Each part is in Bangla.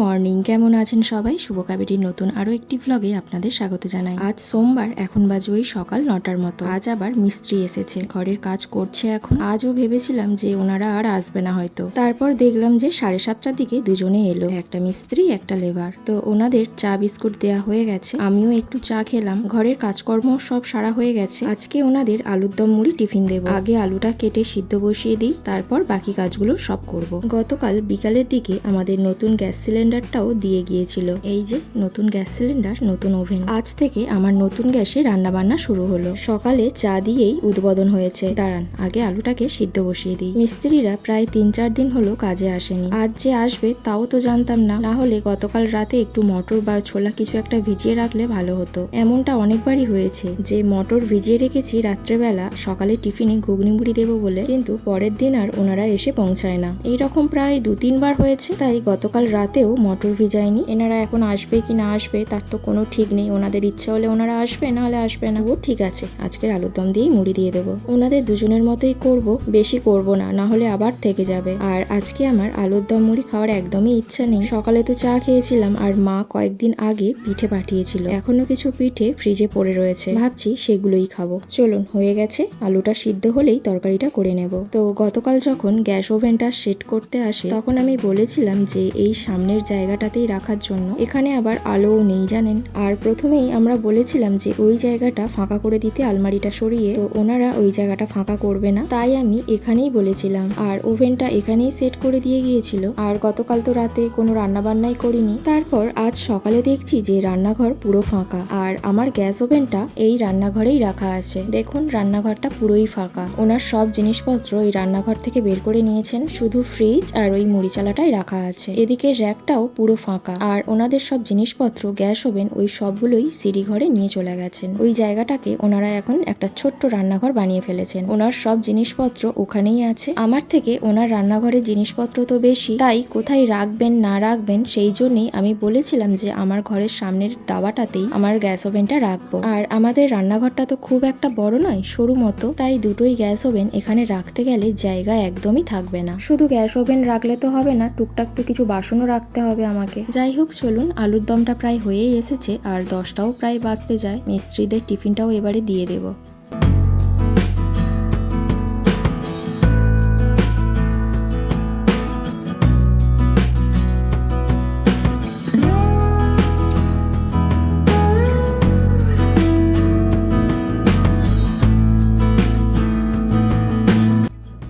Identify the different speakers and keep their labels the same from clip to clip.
Speaker 1: মর্নিং, কেমন আছেন সবাই? শুভ কাবেরীর নতুন আরো একটি ভ্লগে আপনাদের স্বাগত জানাই। আজ সোমবার, এখন বাজে ওই সকাল 9টার মতো। আজ আবার মিস্ত্রি এসেছে, ঘরের কাজ করছে এখন। আজও ভেবেছিলাম যে ওনারা আর আসবে না হয়তো, তারপর দেখলাম যে 7:30টার দিকে দুজনে এলো, একটা মিস্ত্রি একটা লেবার। তো ওনাদের চা বিস্কুট দেয়া হয়ে গেছে, আমিও একটু চা খেলাম। ঘরের কাজকর্ম সব সারা হয়ে গেছে। আজকে ওনাদের আলুর দম মুড়ি টিফিন দেব। আগে আলুটা কেটে সিদ্ধ বসিয়ে দিই, তারপর বাকি কাজগুলো সব করব। গতকাল বিকালের দিকে আমাদের নতুন গ্যাস সিলিন্ডারটাও দিয়ে গিয়েছিল। এই যে নতুন গ্যাস সিলিন্ডার, নতুন ওভেন। আজ থেকে আমার নতুন গ্যাসে রান্না বান্না শুরু হলো। সকালে চা দিয়েই উদ্বোধন হয়েছে। দাঁড়ান, আগে আলুটাকে সিদ্ধ বসিয়ে দিই। মিস্ত্রিরা প্রায় 3-4 দিন হলো কাজে আসেনি। আজ যে আসবে তাও তো জানতাম না। না হলে গতকাল রাতে একটু মটর বা ছোলা কিছু একটা ভিজিয়ে রাখলে ভালো হতো। এমনটা অনেকবারই হয়েছে যে মটর ভিজিয়ে রেখেছি রাত্রেবেলা, সকালে টিফিনে ঘুগনি মুড়ি দেবো বলে, কিন্তু পরের দিন আর ওনারা এসে পৌঁছায় না। এইরকম প্রায় 2-3 বার হয়েছে। তাই গতকাল রাতেও মটর ভিজায়নি। এনারা এখন আসবে কি না আসবে তার তো কোনো ঠিক নেই। ওনাদের ইচ্ছা হলে ওনারা আসবে, না হলে আসবে না। ও ঠিক আছে, আজকের আলুর দম দিয়েই মুড়ি দিয়ে দেবো। ওনাদের দুজনের মতোই করব, বেশি করব না, না হলে আবার থেকে যাবে। আর আজকে আমার আলুর দম মুড়ি খাওয়ার একদমই ইচ্ছা নেই। সকালে তো চা খেয়েছিলাম, আর মা কয়েকদিন আগে পিঠে পাঠিয়েছিল। এখনো কিছু পিঠে ফ্রিজে পড়ে রয়েছে, ভাবছি সেগুলোই খাবো। চলুন, হয়ে গেছে। আলুটা সিদ্ধ হলেই তরকারিটা করে নেব। তো গতকাল যখন গ্যাস ওভেনটা সেট করতে আসে, তখন আমি বলেছিলাম যে এই সামনের জায়গাটাতেই রাখার জন্য। এখানে আবার আলোও নেই জানেন। আর প্রথমেই আমরা বলেছিলাম যে ওই জায়গাটা ফাঁকা করে দিতে, আলমারিটা সরিয়ে। তো ওনারা ওই জায়গাটা ফাঁকা করবে না, তাই আমি এখানেই বলেছিলাম। আর ওভেনটা এখানেই সেট করে দিয়ে গিয়েছিল। আর গতকাল তো রাতে কোনো রান্না বান্নাই করিনি। তারপর আজ সকালে দেখছি যে রান্নাঘর পুরো ফাঁকা, আর আমার গ্যাস ওভেনটা এই রান্নাঘরেই রাখা আছে। দেখুন, রান্নাঘরটা পুরোই ফাঁকা। ওনার সব জিনিসপত্র এই রান্নাঘর থেকে বের করে নিয়েছেন, শুধু ফ্রিজ আর ওই মুড়ি চালাটাই রাখা আছে। এদিকে র্যাকটাও পুরো ফাঁকা। আর ওনাদের সব জিনিসপত্র, গ্যাস ওভেন, ওই সবগুলোই সিঁড়ি ঘরে নিয়ে চলে গেছেন। ওই জায়গাটাকে ওনারা এখন একটা ছোট্ট রান্নাঘর বানিয়ে ফেলেছেন। ওনার সব জিনিসপত্র ওখানেই আছে। আমার থেকে ওনার রান্নাঘরের জিনিসপত্র তো বেশি, তাই কোথায় রাখবেন না রাখবেন সেই জন্যই আমি বলেছিলাম যে আমার ঘরের সামনের দাওয়াটাতেই আমার গ্যাস ওভেনটা রাখবো। আর আমাদের রান্নাঘরটা তো খুব একটা বড় নয়, সরু মতো, তাই দুটোই গ্যাস ওভেন এখানে রাখতে গেলে জায়গা একদমই থাকবে না। শুধু গ্যাস ওভেন রাখলে তো হবে না, টুকটাক তো কিছু বাসনও রাখতে হবে আমাকে। যাই হোক, চলুন, আলুর দমটা প্রায় হয়েই এসেছে, আর 10টাও প্রায় বাজতে যায়। মিস্ত্রিদের টিফিনটাও এবারে দিয়ে দেবো।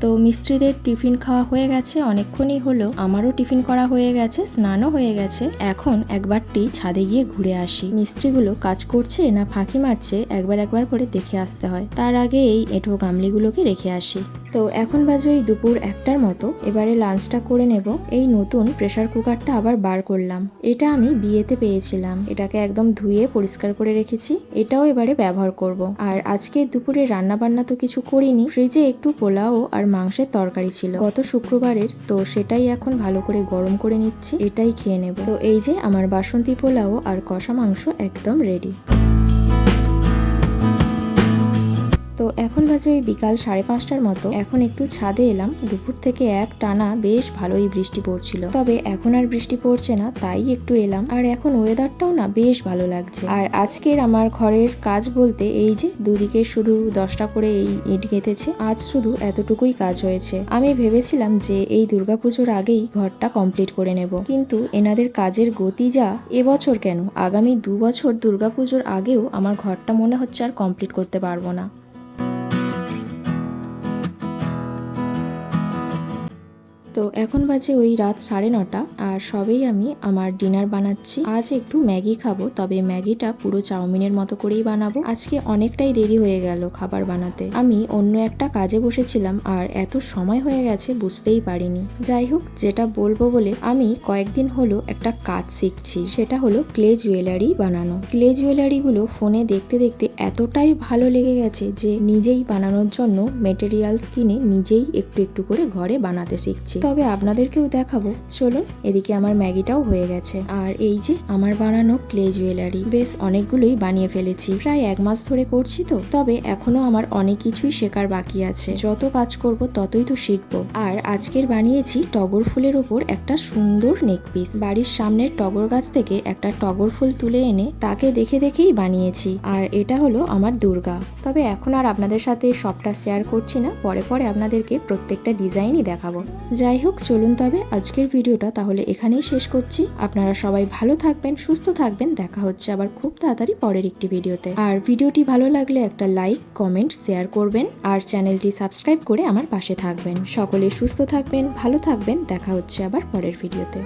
Speaker 1: তো মিস্ত্রিদের টিফিন খাওয়া হয়ে গেছে, অনেকক্ষণই হলো। আমারও টিফিন করা হয়ে গেছে, স্নানও হয়ে গেছে। এখন একবারটি ছাদে গিয়ে ঘুরে আসি। মিস্ত্রিগুলো কাজ করছে না ফাঁকি মারছে একবার করে দেখে আসতে হয়। তার আগে এই এঁটো গামলিগুলোকে রেখে আসি। তো এখন বাজে ওই দুপুর 1টার মতো। এবারে লাঞ্চটা করে নেব। এই নতুন প্রেসার কুকারটা আবার বার করলাম। এটা আমি বিয়েতে পেয়েছিলাম। এটাকে একদম ধুয়ে পরিষ্কার করে রেখেছি। এটাও এবারে ব্যবহার করব। আর আজকে দুপুরে রান্না বান্না তো কিছু করিনি। ফ্রিজে একটু পোলাও আর মাংসের তরকারি ছিল গত শুক্রবারের, তো সেটাই এখন ভালো করে গরম করে নিচ্ছি। এটাই খেয়ে নেব। তো এই যে আমার বাসন্তী পোলাও আর কষা মাংস একদম রেডি। তো এখন বাজে ওই বিকাল 5:30টার মতো। এখন একটু ছাদে এলাম। দুপুর থেকে এক টানা বেশ ভালোই বৃষ্টি পড়ছিল, তবে এখন আর বৃষ্টি পড়ছে না, তাই একটু এলাম। আর এখন ওয়েদারটাও না বেশ ভালো লাগছে। আর আজকের আমার ঘরের কাজ বলতে এই যে দুদিকে শুধু 10টা করে এই ইট গেঁথেছে। আজ শুধু এতটুকুই কাজ হয়েছে। আমি ভেবেছিলাম যে এই দুর্গাপুজোর আগেই ঘরটা কমপ্লিট করে নেব, কিন্তু এনাদের কাজের গতি যা, এবছর কেন আগামী 2 বছর দুর্গাপুজোর আগেও আমার ঘরটা মনে হচ্ছে আর কমপ্লিট করতে পারবো না। তো এখন বাজে ওই রাত 9:30, আর সবেই আমি আমার ডিনার বানাচ্ছি। আজ একটু ম্যাগি খাবো, তবে ম্যাগিটা পুরো চাউমিনের মতো করেই বানাবো। আজকে অনেকটাই দেরি হয়ে গেল খাবার বানাতে। আমি অন্য একটা কাজে বসেছিলাম, আর এত সময় হয়ে গেছে বুঝতেই পারিনি। যাই হোক, যেটা বলবো বলে আমি কয়েকদিন হলো একটা কাজ শিখছি, সেটা হলো ক্লে জুয়েলারি বানানো। ক্লে জুয়েলারি গুলো ফোনে দেখতে দেখতে এতটাই ভালো লেগে গেছে যে নিজেই বানানোর জন্য মেটেরিয়ালস কিনে নিজেই একটু একটু করে ঘরে বানাতে শিখছি। তবে আপনাদেরকেও দেখাবো। চলুন, এদিকে আমার ম্যাগিটাও হয়ে গেছে। আর এই যে আমার বানানো ক্লে জুয়েলারি, বেশ অনেকগুলোই বানিয়ে ফেলেছি। প্রায় 1 মাস ধরে করছি তো, তবে এখনো আমার অনেক কিছুই শেখার বাকি আছে। যত কাজ করব ততই তো শিখবো। আর আজকের বানিয়েছি টগর ফুলের উপর একটা সুন্দর নেকপিস। বাড়ির সামনের টগর গাছ থেকে একটা টগর ফুল তুলে এনে তাকে দেখে দেখেই বানিয়েছি। আর এটা হলো আমার দুর্গা। তবে এখন আর আপনাদের সাথে সবটা শেয়ার করছি না, পরে পরে আপনাদেরকে প্রত্যেকটা ডিজাইনই দেখাবো। যাই হোক, চলুন তবে আজকের ভিডিওটা তাহলে এখানেই শেষ করছি। আপনারা সবাই ভালো থাকবেন, সুস্থ থাকবেন। দেখা হচ্ছে আবার খুব তাড়াতাড়ি পরের একটি ভিডিওতে। আর ভিডিওটি ভালো লাগলে একটা লাইক, কমেন্ট, শেয়ার করবেন। আর চ্যানেলটি সাবস্ক্রাইব করে আমার পাশে থাকবেন। সকলে সুস্থ থাকবেন, ভালো থাকবেন। দেখা হচ্ছে আবার পরের ভিডিওতে।